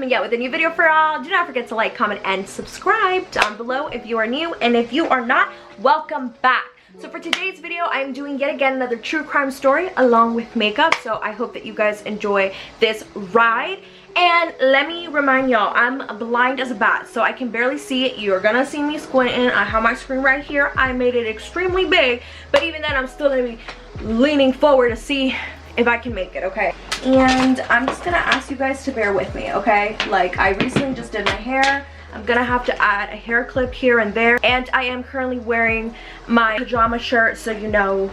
coming out with a new video for all. Do not forget to like, comment, and subscribe down below if you are new, and if you are not, welcome back. So for today's video, I'm doing yet again another true crime story along with makeup, so I hope that you guys enjoy this ride. And let me remind y'all, I'm blind as a bat, so I can barely see it. You're gonna see me squinting. I have my screen right here. I made it extremely big, but even then I'm still gonna be leaning forward to see if I can make it, okay? And I'm just gonna ask you guys to bear with me, okay? Like, I recently just did my hair. I'm gonna have to add a hair clip here and there, and I am currently wearing my pajama shirt, so you know,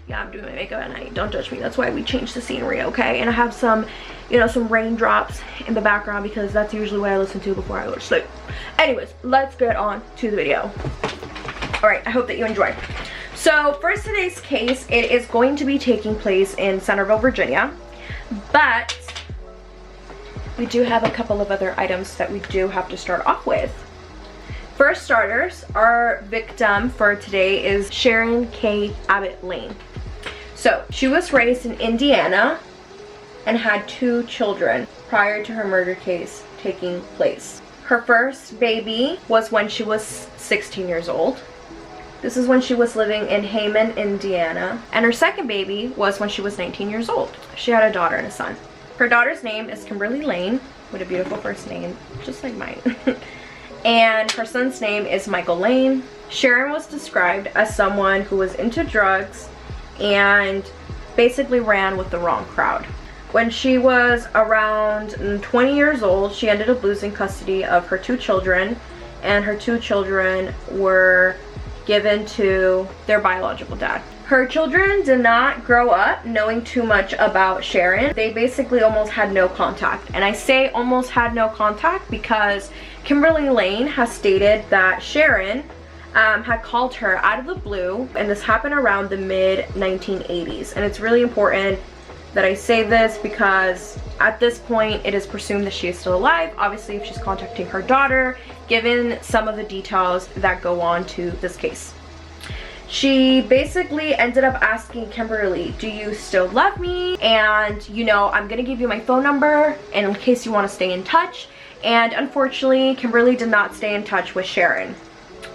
yeah, I'm doing my makeup at night. Don't judge me. That's why we changed the scenery, okay? And I have some, you know, some raindrops in the background because that's usually what I listen to before I go to sleep. Anyways, let's get on to the video. All right, I hope that you enjoy. So for today's case, it is going to be taking place in Centreville, Virginia, but we do have a couple of other items that we do have to start off with. For starters, our victim for today is Sharon Kay Abbott Lane. So she was raised in Indiana and had 2 children prior to her murder case taking place. Her first baby was when she was 16 years old. This is when she was living in Hammond, Indiana. And her second baby was when she was 19 years old. She had a daughter and a son. Her daughter's name is Kimberly Lane, with a beautiful first name, just like mine. And her son's name is Michael Lane. Sharon was described as someone who was into drugs and basically ran with the wrong crowd. When she was around 20 years old, she ended up losing custody of her 2 children, and her 2 children were given to their biological dad. Her children did not grow up knowing too much about Sharon. They basically almost had no contact. And I say almost had no contact because Kimberly Lane has stated that Sharon had called her out of the blue, and this happened around the mid-1980s. And it's really important that I say this because at this point it is presumed that she is still alive, obviously if she's contacting her daughter, given some of the details that go on to this case. She basically ended up asking Kimberly, do you still love me? And you know, I'm gonna give you my phone number and in case you want to stay in touch. And unfortunately, Kimberly did not stay in touch with Sharon.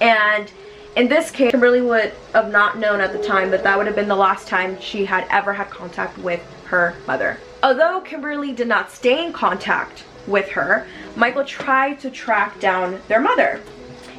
And in this case, Kimberly would have not known at the time that that would have been the last time she had ever had contact with her mother. Although Kimberly did not stay in contact with her, Michael tried to track down their mother.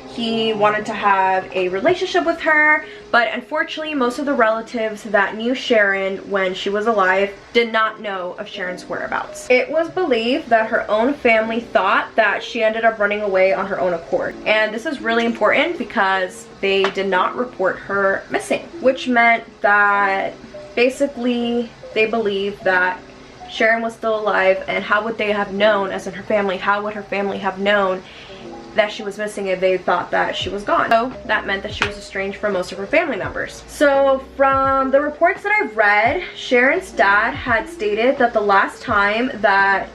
He wanted to have a relationship with her, but unfortunately most of the relatives that knew Sharon when she was alive did not know of Sharon's whereabouts. It was believed that her own family thought that she ended up running away on her own accord. And this is really important because they did not report her missing, which meant that basically they believed that Sharon was still alive, and how would they have known, as in her family, how would her family have known that she was missing if they thought that she was gone? So that meant that she was estranged from most of her family members. So from the reports that I've read, Sharon's dad had stated that the last time that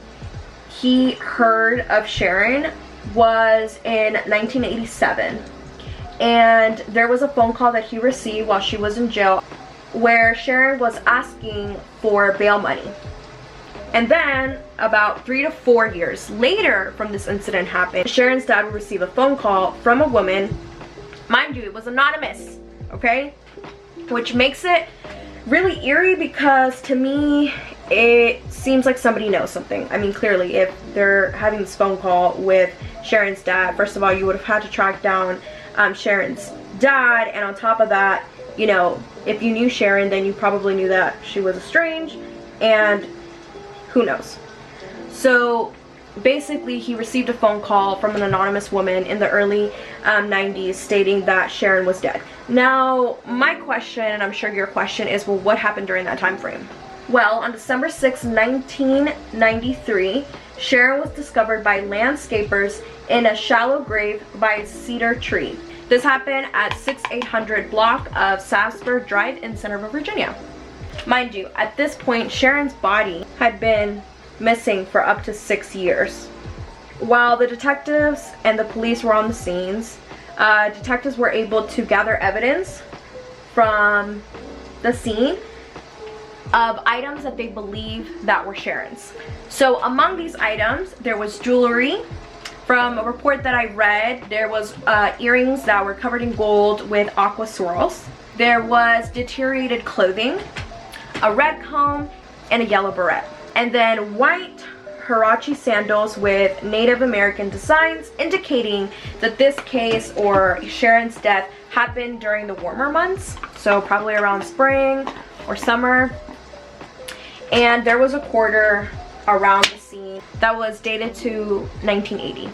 he heard of Sharon was in 1987. And there was a phone call that he received while she was in jail where Sharon was asking for bail money. And then about 3 to 4 years later from this incident happened, Sharon's dad would receive a phone call from a woman. Mind you, it was anonymous, okay? Which makes it really eerie because to me, it seems like somebody knows something. I mean, clearly, if they're having this phone call with Sharon's dad, first of all, you would have had to track down Sharon's dad. And on top of that, you know, if you knew Sharon, then you probably knew that she was estranged, and who knows. So basically he received a phone call from an anonymous woman in the early 90s stating that Sharon was dead. Now my question, and I'm sure your question, is, well, what happened during that time frame? Well, on December 6, 1993, Sharon was discovered by landscapers in a shallow grave by a cedar tree. This happened at 6800 block of Savsburg Drive in Centreville, Virginia. Mind you, at this point, Sharon's body had been missing for up to 6 years. While the detectives and the police were on the scenes, detectives were able to gather evidence from the scene of items that they believe that were Sharon's. So among these items, there was jewelry. From a report that I read, there was earrings that were covered in gold with aqua swirls. There was deteriorated clothing, a red comb, and a yellow beret. And then white Huarache sandals with Native American designs, indicating that this case or Sharon's death happened during the warmer months, so probably around spring or summer. And there was a quarter around the scene that was dated to 1980.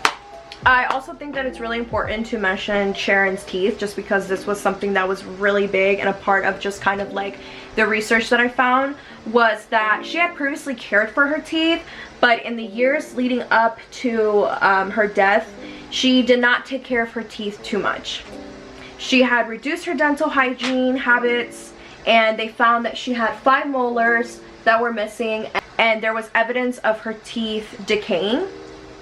I also think that it's really important to mention Sharon's teeth, just because this was something that was really big, and a part of just kind of like the research that I found was that she had previously cared for her teeth, but in the years leading up to her death, she did not take care of her teeth too much. She had reduced her dental hygiene habits, and they found that she had 5 molars that were missing, and there was evidence of her teeth decaying.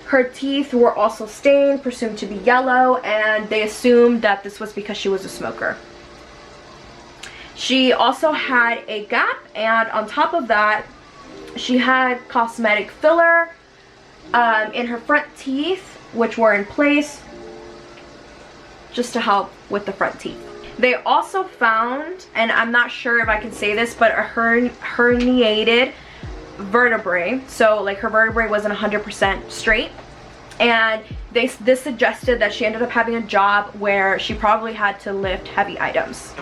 Her teeth were also stained, presumed to be yellow, and they assumed that this was because she was a smoker. She also had a gap, and on top of that, she had cosmetic filler in her front teeth, which were in place just to help with the front teeth. They also found, and I'm not sure if I can say this, but a herniated vertebrae. So like her vertebrae wasn't 100% straight, and this suggested that she ended up having a job where she probably had to lift heavy items.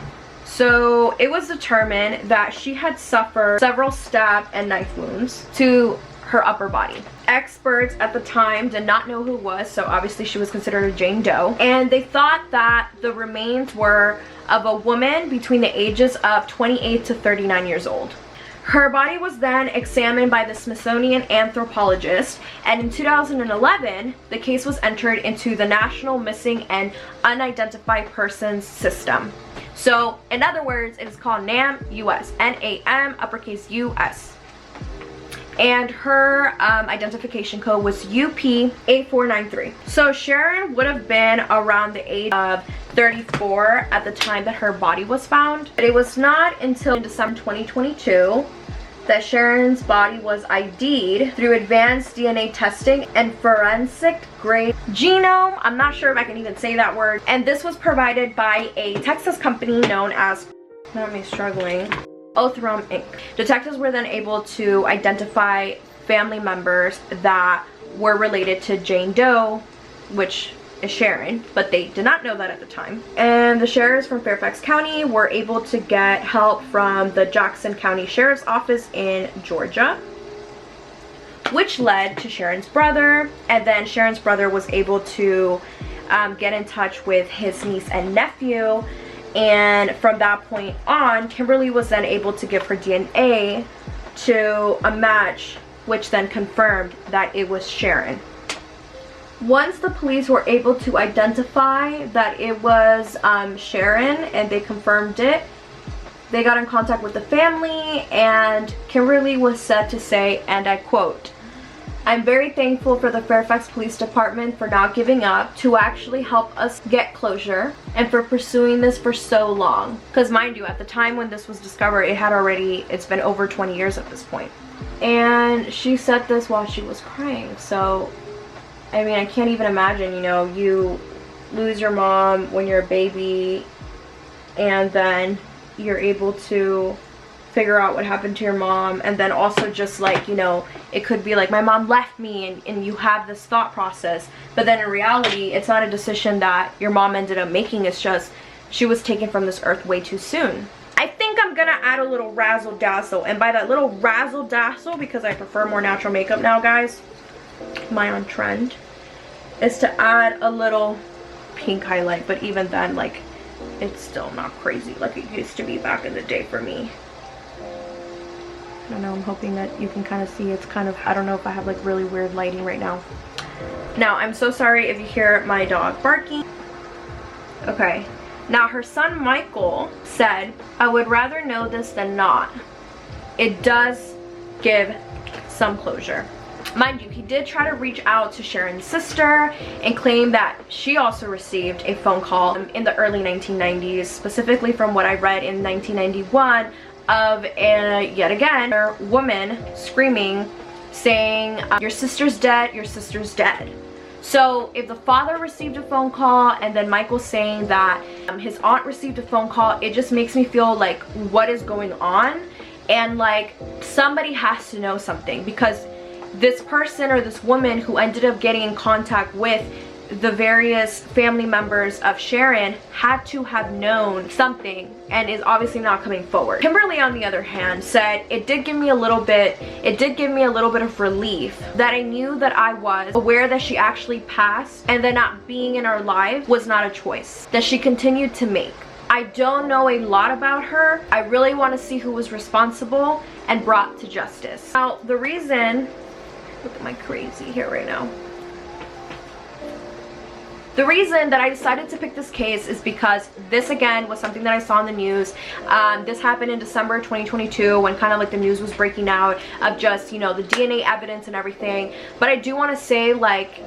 So it was determined that she had suffered several stab and knife wounds to her upper body. Experts at the time did not know who it was, so obviously she was considered a Jane Doe, and they thought that the remains were of a woman between the ages of 28 to 39 years old. Her body was then examined by the Smithsonian anthropologist, and in 2011, the case was entered into the National Missing and Unidentified Persons System. So, in other words, it is called NAM-US, N-A-M, uppercase U-S. And her identification code was UP8493. So Sharon would have been around the age of 34 at the time that her body was found. But it was not until December 2022 that Sharon's body was ID'd through advanced DNA testing and forensic grade genome. I'm not sure if I can even say that word. And this was provided by a Texas company known as, not me struggling, Othram Inc. Detectives were then able to identify family members that were related to Jane Doe, which is Sharon, but they did not know that at the time. And the sheriffs from Fairfax County were able to get help from the Jackson County Sheriff's Office in Georgia, which led to Sharon's brother, and then Sharon's brother was able to get in touch with his niece and nephew. And from that point on, Kimberly was then able to give her DNA to a match, which then confirmed that it was Sharon. Once the police were able to identify that it was Sharon and they confirmed it, they got in contact with the family, and Kimberly was said to say, and I quote, "I'm very thankful for the Fairfax Police Department for not giving up, to actually help us get closure, and for pursuing this for so long." Because mind you, at the time when this was discovered, it's been over 20 years at this point. And she said this while she was crying. So, I mean, I can't even imagine, you know, you lose your mom when you're a baby, and then you're able to figure out what happened to your mom, and then also just like, you know, it could be like my mom left me, and you have this thought process, but then in reality it's not a decision that your mom ended up making. It's just she was taken from this earth way too soon. I think I'm gonna add a little razzle dazzle, and by that little razzle dazzle, because I prefer more natural makeup now, guys, my on trend is to add a little pink highlight, but even then, like, it's still not crazy like it used to be back in the day for me. I don't know, I'm hoping that you can kind of see. It's kind of, I don't know if I have like really weird lighting right now. Now, I'm so sorry if you hear my dog barking. Okay, now her son Michael said, "I would rather know this than not. It does give some closure." Mind you, he did try to reach out to Sharon's sister and claim that she also received a phone call in the early 1990s, specifically from what I read in 1991, of yet again, a woman screaming, saying, your sister's dead, your sister's dead. So if the father received a phone call and then Michael's saying that his aunt received a phone call, it just makes me feel like, what is going on? And like, somebody has to know something, because this person or this woman who ended up getting in contact with the various family members of Sharon had to have known something and is obviously not coming forward. Kimberly, on the other hand, said it did give me a little bit of relief that I knew that I was aware that she actually passed, and that not being in our lives was not a choice that she continued to make. I don't know a lot about her. I really want to see who was responsible and brought to justice. Now, the reason, look at my crazy hair right now. The reason that I decided to pick this case is because this, again, was something that I saw in the news. This happened in December 2022 when kind of like the news was breaking out of just, you know, the DNA evidence and everything. But I do want to say, like,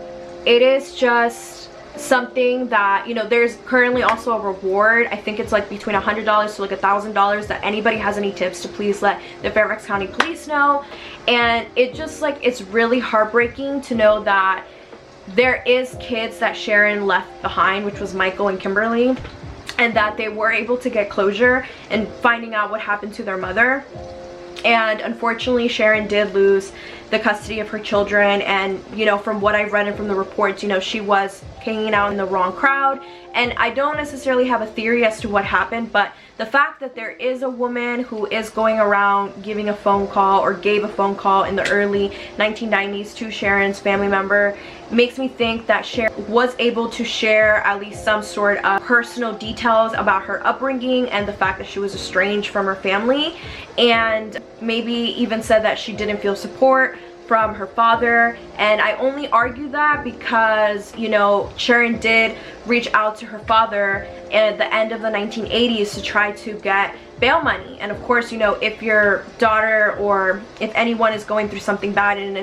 it is just something that, you know, there's currently also a reward. I think it's like between $100 to like $1,000 that anybody has any tips to please let the Fairfax County Police know. And it just, like, it's really heartbreaking to know that there is kids that Sharon left behind, which was Michael and Kimberly, and that they were able to get closure and finding out what happened to their mother. And unfortunately, Sharon did lose the custody of her children, and, you know, from what I've read and from the reports, you know, she was hanging out in the wrong crowd. And I don't necessarily have a theory as to what happened, but the fact that there is a woman who is going around giving a phone call, or gave a phone call in the early 1990s to Sharon's family member, makes me think that Sharon was able to share at least some sort of personal details about her upbringing and the fact that she was estranged from her family, and maybe even said that she didn't feel support from her father. And I only argue that because, you know, Sharon did reach out to her father at the end of the 1980s to try to get bail money. And of course, you know, if your daughter or if anyone is going through something bad and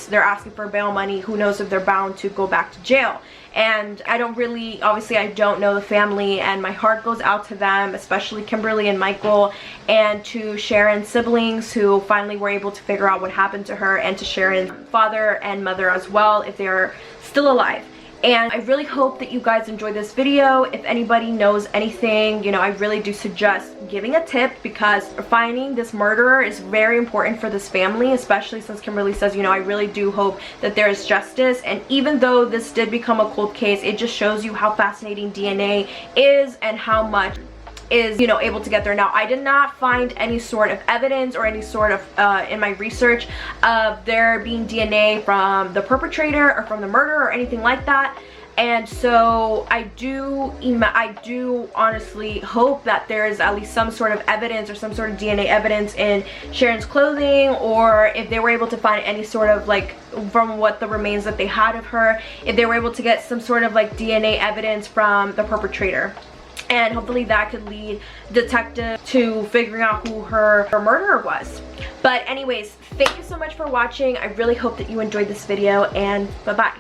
they're asking for bail money, who knows if they're bound to go back to jail. And I don't really, obviously I don't know the family, and my heart goes out to them, especially Kimberly and Michael, and to Sharon's siblings who finally were able to figure out what happened to her, and to Sharon's father and mother as well, if they are still alive. And I really hope that you guys enjoyed this video. If anybody knows anything, you know, I really do suggest giving a tip, because finding this murderer is very important for this family, especially since Kimberly says, you know, I really do hope that there is justice. And even though this did become a cold case, it just shows you how fascinating DNA is and how much is, you know, able to get there. Now, I did not find any sort of evidence or any sort of in my research of there being DNA from the perpetrator or from the murderer or anything like that. And so I do honestly hope that there is at least some sort of evidence or some sort of DNA evidence in Sharon's clothing, or if they were able to find any sort of, like, from what the remains that they had of her, if they were able to get some sort of like DNA evidence from the perpetrator. And hopefully that could lead detective to figuring out who her murderer was. But anyways, thank you so much for watching. I really hope that you enjoyed this video, and bye-bye.